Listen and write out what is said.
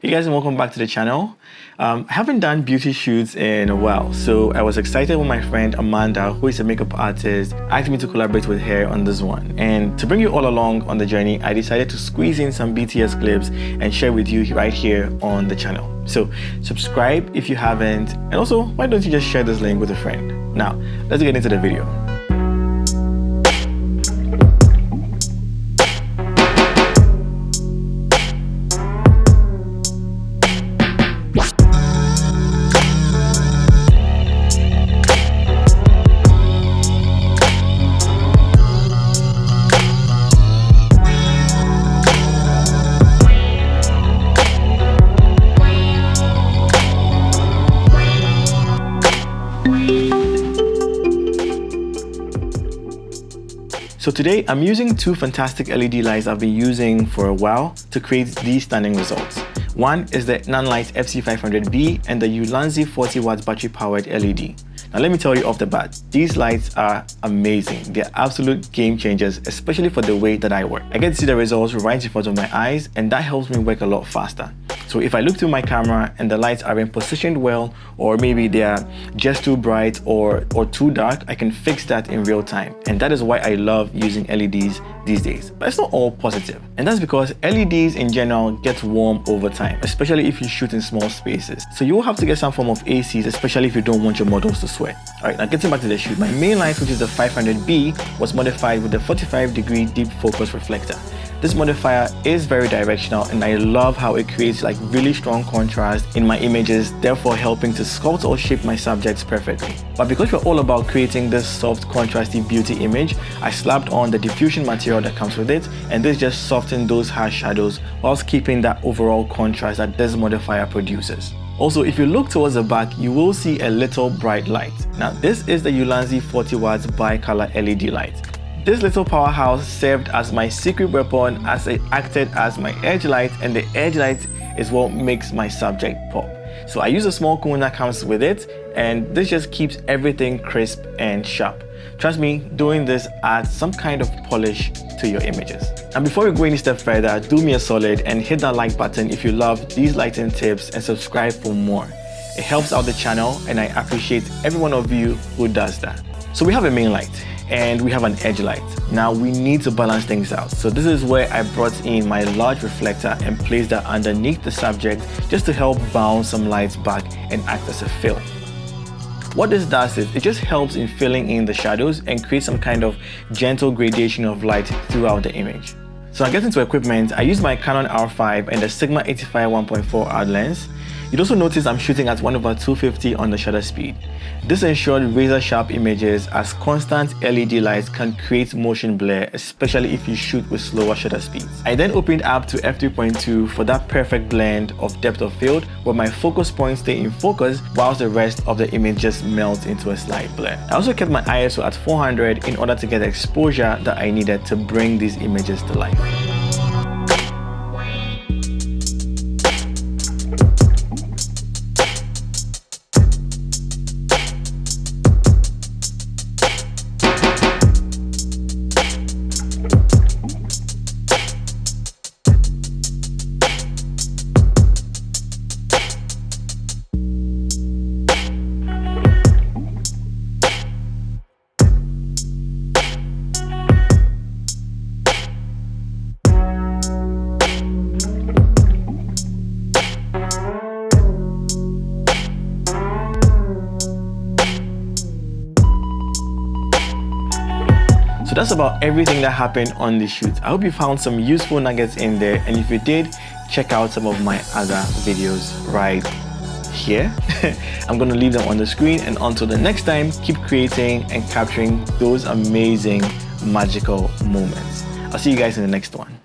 Hey guys, and welcome back to the channel. I haven't done beauty shoots in a while, so I was excited when my friend Amanda, who is a makeup artist, asked me to collaborate with her on this one. And to bring you all along on the journey, I decided to squeeze in some BTS clips and share with you right here on the channel. So subscribe if you haven't, and also why don't you just share this link with a friend. Now let's get into the video. So today I'm using two fantastic LED lights I've been using for a while to create these stunning results. One is the Nanlite FC500B and the Ulanzi 40 watts battery powered LED. Now let me tell you off the bat, these lights are amazing. They're absolute game changers, especially for the way that I work. I get to see the results right in front of my eyes, and that helps me work a lot faster. So if I look through my camera and the lights aren't positioned well, or maybe they are just too bright or too dark, I can fix that in real time. And that is why I love using LEDs these days. But it's not all positive. And that's because LEDs in general get warm over time, especially if you shoot in small spaces. So you will have to get some form of ACs, especially if you don't want your models to sweat. All right, now getting back to the shoot. My main light, which is the 500B, was modified with the 45-degree deep focus reflector. This modifier is very directional, and I love how it creates like really strong contrast in my images, therefore helping to sculpt or shape my subjects perfectly. But because we're all about creating this soft, contrasty beauty image, I slapped on the diffusion material that comes with it, and this just softened those harsh shadows whilst keeping that overall contrast that this modifier produces. Also, if you look towards the back, you will see a little bright light. Now, this is the Ulanzi 40 watts bi-color LED light. This little powerhouse served as my secret weapon as it acted as my edge light, and the edge light is what makes my subject pop. So I use a small cone that comes with it, and this just keeps everything crisp and sharp. Trust me, doing this adds some kind of polish to your images. And before we go any step further, do me a solid and hit that like button if you love these lighting tips, and subscribe for more. It helps out the channel, and I appreciate every one of you who does that. So we have a main light and we have an edge light. Now we need to balance things out. So this is where I brought in my large reflector and placed that underneath the subject just to help bounce some lights back and act as a fill. What this does is it just helps in filling in the shadows and create some kind of gentle gradation of light throughout the image. So I get into equipment. I use my Canon R5 and the Sigma 85 1.4 out lens. You'd also notice I'm shooting at 1/250 on the shutter speed. This ensured razor sharp images, as constant LED lights can create motion blur, especially if you shoot with slower shutter speeds. I then opened up to f3.2 for that perfect blend of depth of field, where my focus points stay in focus whilst the rest of the image just melts into a slight blur. I also kept my ISO at 400 in order to get the exposure that I needed to bring these images to life. So that's about everything that happened on the shoot. I hope you found some useful nuggets in there, and if you did, check out some of my other videos right here. I'm going to leave them on the screen, and until the next time, keep creating and capturing those amazing magical moments. I'll see you guys in the next one.